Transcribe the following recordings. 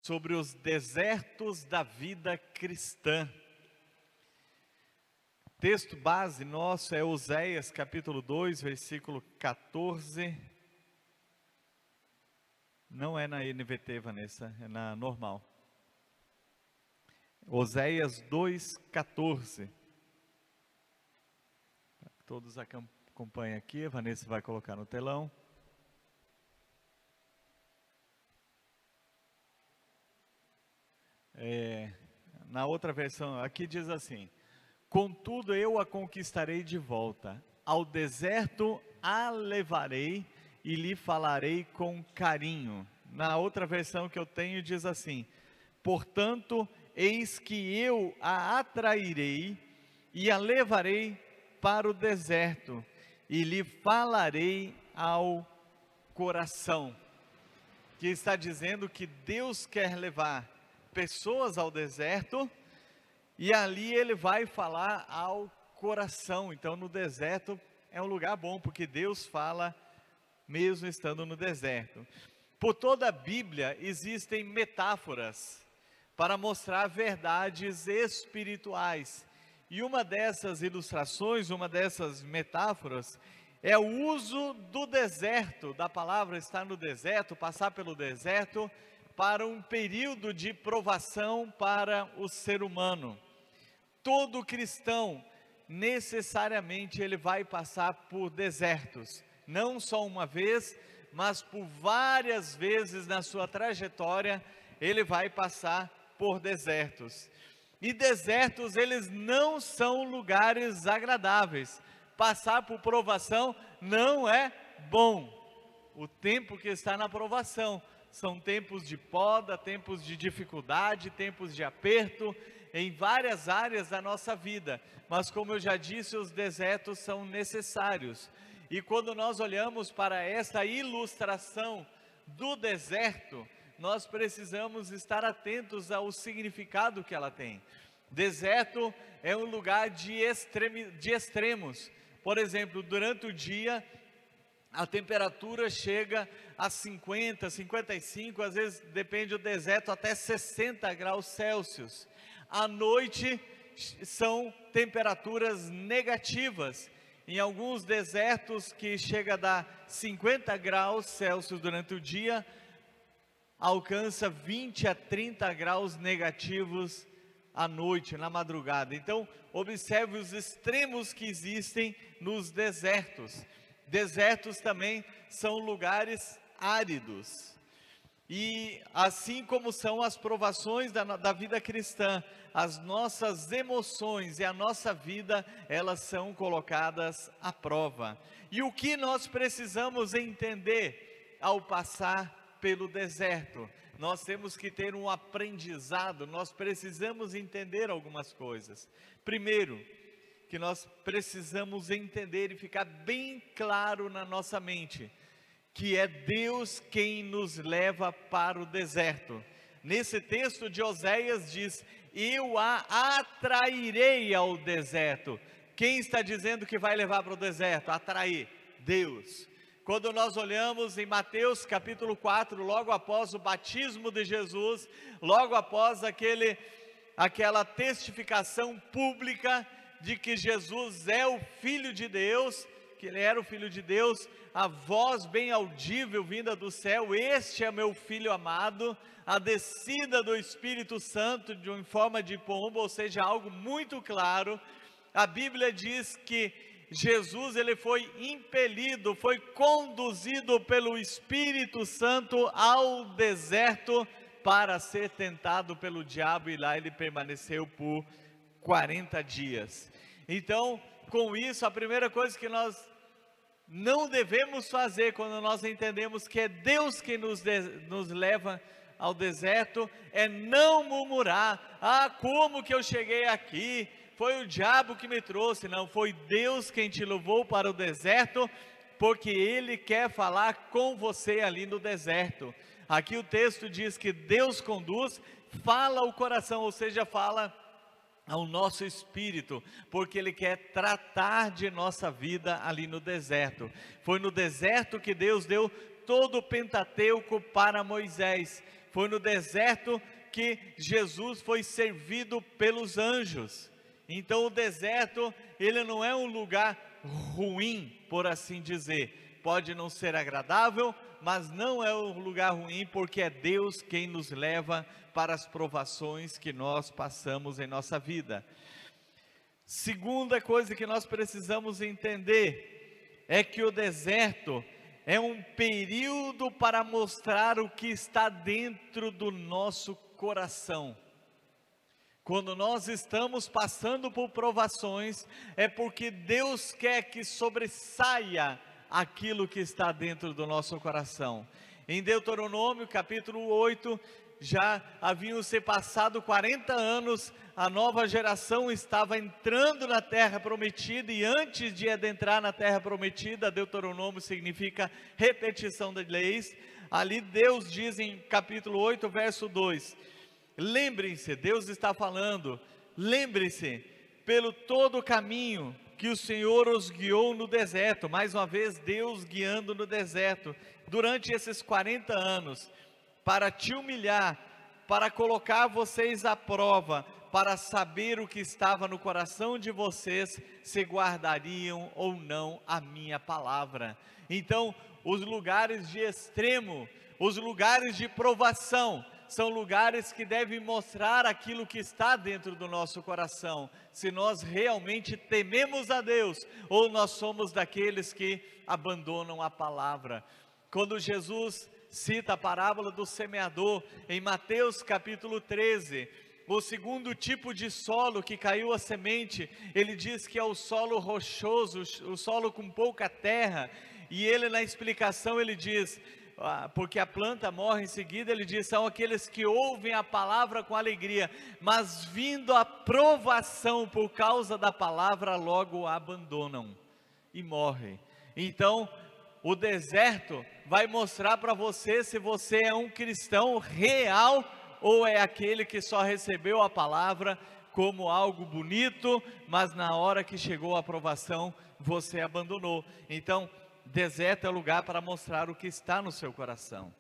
sobre os desertos da vida cristã. Texto base nosso é Oséias capítulo 2, versículo 14. Não é na NVT, Vanessa, é na normal. Oséias 2, 14. Todos acompanhem aqui, a Vanessa vai colocar no telão. Na outra versão, aqui diz assim: contudo eu a conquistarei de volta, ao deserto a levarei e lhe falarei com carinho. Na outra versão que eu tenho diz assim: portanto, eis que eu a atrairei e a levarei para o deserto e lhe falarei ao coração. Que está dizendo que Deus quer levar pessoas ao deserto e ali ele vai falar ao coração. Então no deserto é um lugar bom, porque Deus fala mesmo estando no deserto. Por toda a Bíblia existem metáforas para mostrar verdades espirituais. E uma dessas ilustrações, uma dessas metáforas, é o uso do deserto, da palavra estar no deserto, passar pelo deserto, para um período de provação para o ser humano. Todo cristão, necessariamente, ele vai passar por desertos, não só uma vez, mas por várias vezes na sua trajetória, ele vai passar por desertos. E desertos, eles não são lugares agradáveis. Passar por provação não é bom. O tempo que está na provação são tempos de poda, tempos de dificuldade, tempos de aperto, em várias áreas da nossa vida. Mas como eu já disse, os desertos são necessários. E quando nós olhamos para essa ilustração do deserto, nós precisamos estar atentos ao significado que ela tem. Deserto é um lugar de extremos. Por exemplo, durante o dia, a temperatura chega a 50, 55, às vezes, depende do deserto, até 60 graus Celsius. À noite, são temperaturas negativas. Em alguns desertos, que chega a dar 50 graus Celsius durante o dia, alcança 20 a 30 graus negativos à noite, na madrugada. Então, observe os extremos que existem nos desertos. Desertos também são lugares áridos. E assim como são as provações da vida cristã, as nossas emoções e a nossa vida, elas são colocadas à prova. E o que nós precisamos entender ao passar pelo deserto? Nós temos que ter um aprendizado, nós precisamos entender algumas coisas. Primeiro, que nós precisamos entender e ficar bem claro na nossa mente, que é Deus quem nos leva para o deserto. Nesse texto de Oséias diz: eu a atrairei ao deserto. Quem está dizendo que vai levar para o deserto? Atrair, Deus. Quando nós olhamos em Mateus capítulo 4, logo após o batismo de Jesus, logo após aquela testificação pública de que Jesus é o Filho de Deus, que Ele era o Filho de Deus, a voz bem audível vinda do céu: este é meu Filho amado, a descida do Espírito Santo em forma de pomba, ou seja, algo muito claro. A Bíblia diz que Jesus, ele foi impelido, foi conduzido pelo Espírito Santo ao deserto para ser tentado pelo diabo, e lá ele permaneceu por 40 dias. Então, com isso, a primeira coisa que nós não devemos fazer quando nós entendemos que é Deus que nos leva ao deserto, é não murmurar: ah, como que eu cheguei aqui? Foi o diabo que me trouxe. Não, foi Deus quem te levou para o deserto, porque Ele quer falar com você ali no deserto. Aqui o texto diz que Deus conduz, fala ao coração, ou seja, fala ao nosso espírito, porque Ele quer tratar de nossa vida ali no deserto. Foi no deserto que Deus deu todo o Pentateuco para Moisés. Foi no deserto que Jesus foi servido pelos anjos. Então o deserto, ele não é um lugar ruim, por assim dizer. Pode não ser agradável, mas não é um lugar ruim, porque é Deus quem nos leva para as provações que nós passamos em nossa vida. Segunda coisa que nós precisamos entender é que o deserto é um período para mostrar o que está dentro do nosso coração. Quando nós estamos passando por provações, é porque Deus quer que sobressaia aquilo que está dentro do nosso coração. Em Deuteronômio capítulo 8, já haviam se passado 40 anos, a nova geração estava entrando na terra prometida, e antes de adentrar na terra prometida, Deuteronômio significa repetição das leis. Ali Deus diz em capítulo 8, verso 2, lembrem-se, Deus está falando, lembrem-se, pelo todo o caminho que o Senhor os guiou no deserto. Mais uma vez Deus guiando no deserto, durante esses 40 anos, para te humilhar, para colocar vocês à prova, para saber o que estava no coração de vocês, se guardariam ou não a minha palavra. Então, os lugares de extremo, os lugares de provação, são lugares que devem mostrar aquilo que está dentro do nosso coração, se nós realmente tememos a Deus, ou nós somos daqueles que abandonam a palavra. Quando Jesus cita a parábola do semeador, em Mateus capítulo 13, o segundo tipo de solo que caiu a semente, ele diz que é o solo rochoso, o solo com pouca terra, e ele na explicação ele diz, porque a planta morre em seguida, ele diz, são aqueles que ouvem a palavra com alegria, mas vindo a provação por causa da palavra, logo a abandonam e morrem. Então, o deserto vai mostrar para você se você é um cristão real, ou é aquele que só recebeu a palavra como algo bonito, mas na hora que chegou a aprovação, você abandonou. Então, deserto é lugar para mostrar o que está no seu coração.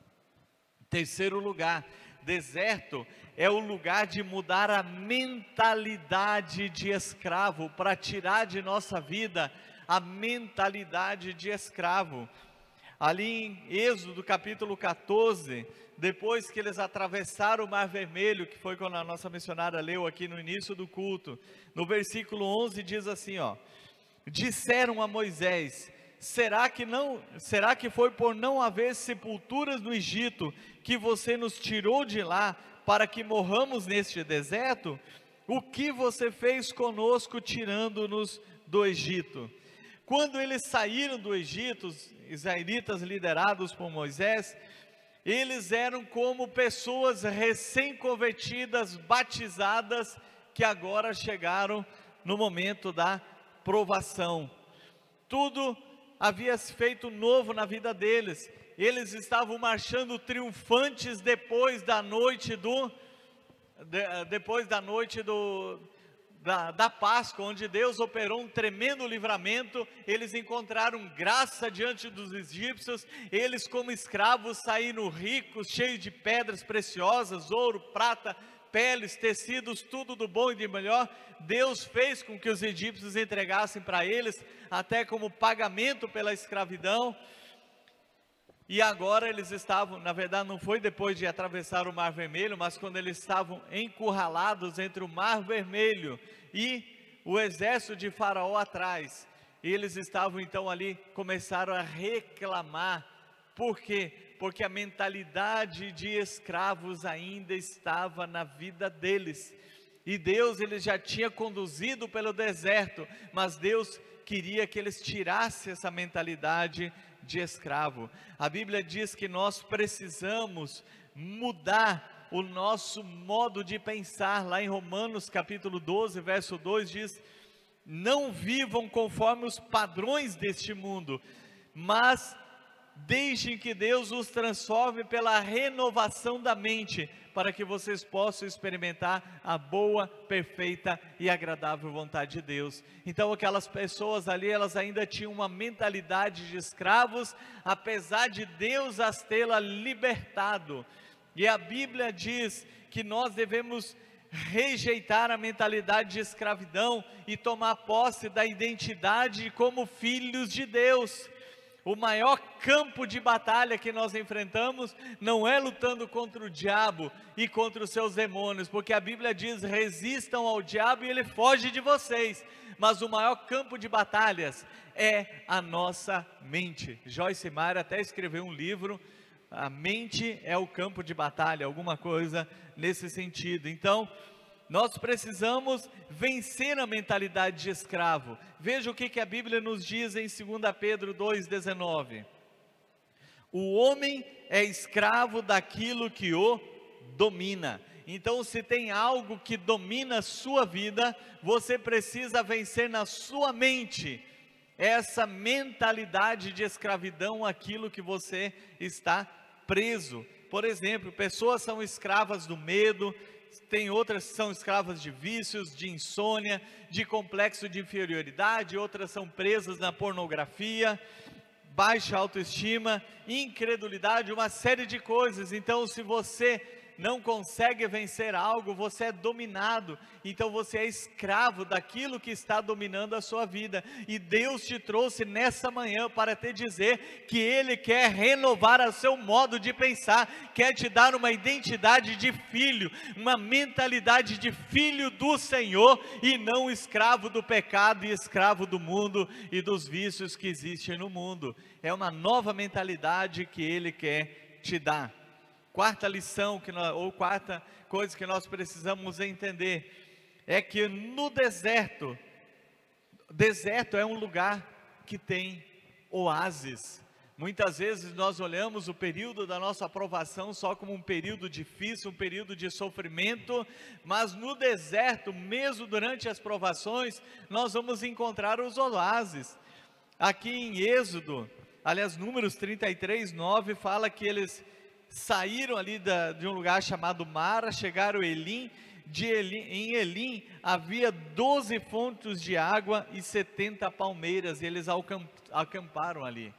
Terceiro lugar, deserto é o lugar de mudar a mentalidade de escravo, para tirar de nossa vida a mentalidade de escravo. Ali em Êxodo capítulo 14, depois que eles atravessaram o Mar Vermelho, que foi quando a nossa missionária leu aqui no início do culto, no versículo 11 diz assim, disseram a Moisés, será que foi por não haver sepulturas no Egito, que você nos tirou de lá, para que morramos neste deserto? O que você fez conosco, tirando-nos do Egito? Quando eles saíram do Egito, os israelitas liderados por Moisés, eles eram como pessoas recém-convertidas, batizadas, que agora chegaram no momento da provação. Tudo havia se feito novo na vida deles. Eles estavam marchando triunfantes depois da noite da Páscoa, onde Deus operou um tremendo livramento. Eles encontraram graça diante dos egípcios. Eles, como escravos, saíram ricos, cheios de pedras preciosas, ouro, prata, peles, tecidos, tudo do bom e de melhor. Deus fez com que os egípcios entregassem para eles, até como pagamento pela escravidão. E agora eles estavam, na verdade não foi depois de atravessar o Mar Vermelho, mas quando eles estavam encurralados entre o Mar Vermelho e o exército de Faraó atrás. E eles estavam então ali, começaram a reclamar. Por quê? Porque a mentalidade de escravos ainda estava na vida deles. E Deus, ele já tinha conduzido pelo deserto, mas Deus queria que eles tirassem essa mentalidade de escravo. A Bíblia diz que nós precisamos mudar o nosso modo de pensar. Lá em Romanos capítulo 12, verso 2 diz, não vivam conforme os padrões deste mundo, mas deixem que Deus os transforme pela renovação da mente, para que vocês possam experimentar a boa, perfeita e agradável vontade de Deus. Então aquelas pessoas ali, elas ainda tinham uma mentalidade de escravos, apesar de Deus as tê-la libertado. E a Bíblia diz que nós devemos rejeitar a mentalidade de escravidão e tomar posse da identidade como filhos de Deus. O maior campo de batalha que nós enfrentamos não é lutando contra o diabo e contra os seus demônios, porque a Bíblia diz: resistam ao diabo e ele foge de vocês. Mas o maior campo de batalhas é a nossa mente. Joyce Meyer até escreveu um livro, a mente é o campo de batalha, alguma coisa nesse sentido. Então, nós precisamos vencer a mentalidade de escravo. Veja o que a Bíblia nos diz em 2 Pedro 2,19. O homem é escravo daquilo que o domina. Então, se tem algo que domina a sua vida, você precisa vencer na sua mente essa mentalidade de escravidão, aquilo que você está preso. Por exemplo, pessoas são escravas do medo, tem outras que são escravas de vícios, de insônia, de complexo de inferioridade, outras são presas na pornografia, baixa autoestima, incredulidade, uma série de coisas. Então, se você não consegue vencer algo, você é dominado, então você é escravo daquilo que está dominando a sua vida, e Deus te trouxe nessa manhã para te dizer que Ele quer renovar o seu modo de pensar, quer te dar uma identidade de filho, uma mentalidade de filho do Senhor, e não escravo do pecado e escravo do mundo e dos vícios que existem no mundo. É uma nova mentalidade que Ele quer te dar. Quarta lição, quarta coisa que nós precisamos entender, é que no deserto é um lugar que tem oásis. Muitas vezes nós olhamos o período da nossa aprovação só como um período difícil, um período de sofrimento, mas no deserto, mesmo durante as provações, nós vamos encontrar os oásis. Aqui em Êxodo, aliás, Números 33:9 fala que eles saíram ali de um lugar chamado Mara, chegaram em Elim havia 12 fontes de água e 70 palmeiras, e eles acamparam ali.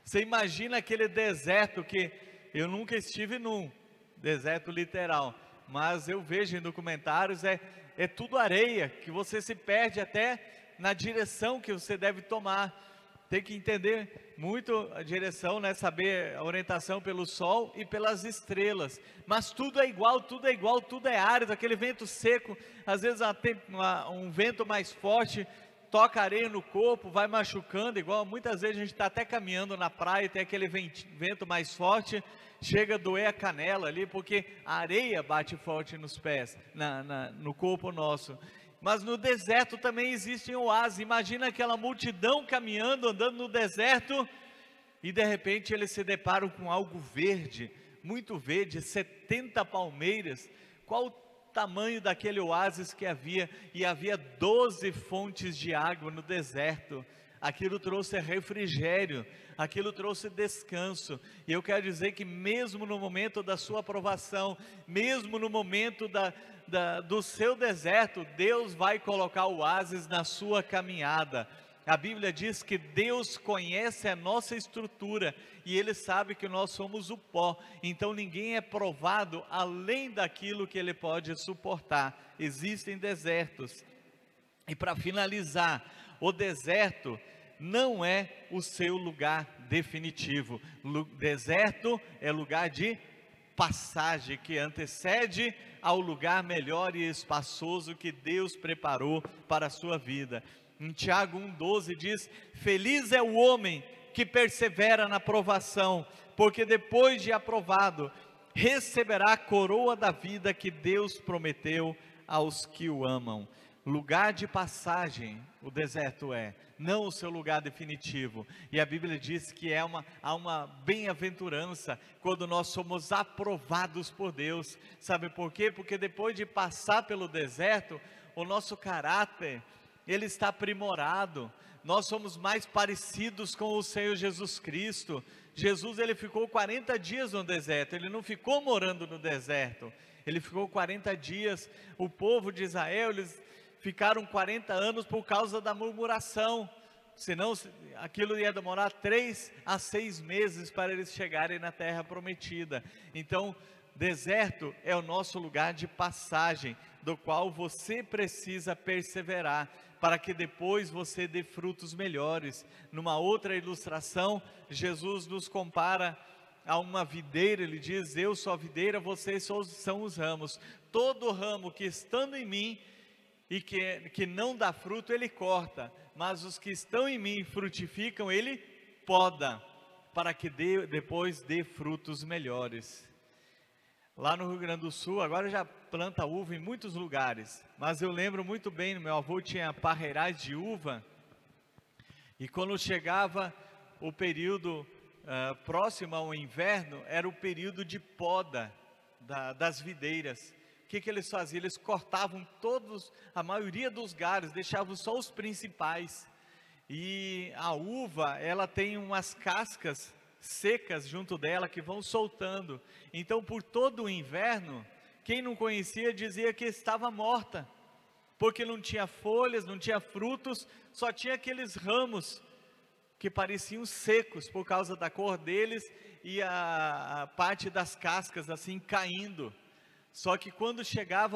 Você imagina aquele deserto, que eu nunca estive num deserto literal, mas eu vejo em documentários, é tudo areia, que você se perde até na direção que você deve tomar. Tem que entender muito a direção, né? Saber a orientação pelo sol e pelas estrelas, mas tudo é igual, tudo é árido, aquele vento seco, às vezes um vento mais forte, toca areia no corpo, vai machucando, igual muitas vezes a gente está até caminhando na praia, tem aquele vento mais forte, chega a doer a canela ali, porque a areia bate forte nos pés, no corpo nosso. Mas no deserto também existem oásis. Imagina aquela multidão caminhando, andando no deserto, e de repente eles se deparam com algo verde, muito verde, 70 palmeiras. Qual o tamanho daquele oásis que havia? E havia 12 fontes de água no deserto. Aquilo trouxe refrigério, aquilo trouxe descanso. E eu quero dizer que mesmo no momento da sua aprovação, mesmo no momento do seu deserto, Deus vai colocar oásis na sua caminhada. A Bíblia diz que Deus conhece a nossa estrutura e Ele sabe que nós somos o pó, então ninguém é provado além daquilo que ele pode suportar. Existem desertos. E para finalizar, o deserto não é o seu lugar definitivo. Deserto é lugar de passagem, que antecede ao lugar melhor e espaçoso que Deus preparou para a sua vida. Em Tiago 1,12 diz: feliz é o homem que persevera na provação, porque depois de aprovado, receberá a coroa da vida que Deus prometeu aos que o amam. Lugar de passagem, o deserto não o seu lugar definitivo. E a Bíblia diz que há uma bem-aventurança quando nós somos aprovados por Deus. Sabe por quê? Porque depois de passar pelo deserto, o nosso caráter, ele está aprimorado. Nós somos mais parecidos com o Senhor Jesus Cristo. Jesus, ele ficou 40 dias no deserto, ele não ficou morando no deserto, ele ficou 40 dias, o povo de Israel, eles ficaram 40 anos por causa da murmuração, senão aquilo ia demorar 3 a 6 meses para eles chegarem na terra prometida. Então, deserto é o nosso lugar de passagem, do qual você precisa perseverar, para que depois você dê frutos melhores. Numa outra ilustração, Jesus nos compara a uma videira. Ele diz: eu sou a videira, vocês são os ramos. Todo ramo que estando em mim e que não dá fruto, ele corta, mas os que estão em mim frutificam, ele poda, para que depois dê frutos melhores. Lá no Rio Grande do Sul, agora já planta uva em muitos lugares, mas eu lembro muito bem, meu avô tinha parreirais de uva, e quando chegava o período próximo ao inverno, era o período de poda das videiras. O que eles faziam? Eles cortavam a maioria dos galhos, deixavam só os principais. E a uva, ela tem umas cascas secas junto dela que vão soltando. Então, por todo o inverno, quem não conhecia dizia que estava morta, porque não tinha folhas, não tinha frutos, só tinha aqueles ramos que pareciam secos por causa da cor deles e a parte das cascas assim caindo. Só que quando chega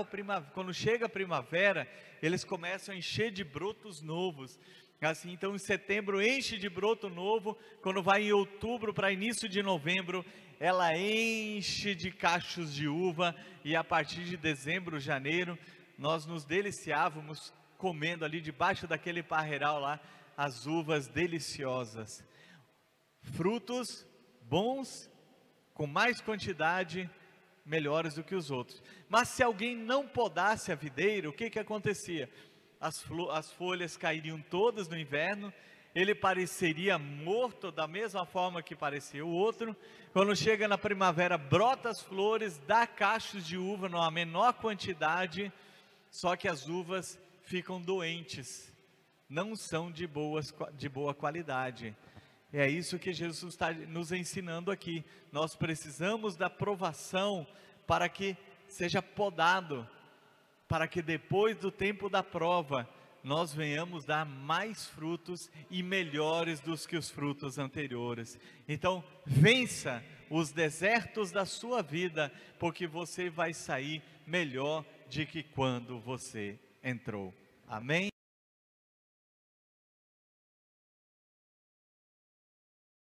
a primavera, eles começam a encher de brotos novos. Assim, então em setembro enche de broto novo, quando vai em outubro para início de novembro, ela enche de cachos de uva, e a partir de dezembro, janeiro, nós nos deliciávamos comendo ali debaixo daquele parreiral lá, as uvas deliciosas. Frutos bons, com mais quantidade, melhores do que os outros. Mas se alguém não podasse a videira, o que acontecia? As folhas cairiam todas no inverno, ele pareceria morto da mesma forma que parecia o outro. Quando chega na primavera, brota as flores, dá cachos de uva numa menor quantidade, só que as uvas ficam doentes, não são de boa qualidade. É isso que Jesus está nos ensinando aqui. Nós precisamos da provação para que seja podado, para que depois do tempo da prova, nós venhamos dar mais frutos e melhores do que os frutos anteriores. Então, vença os desertos da sua vida, porque você vai sair melhor do que quando você entrou. Amém?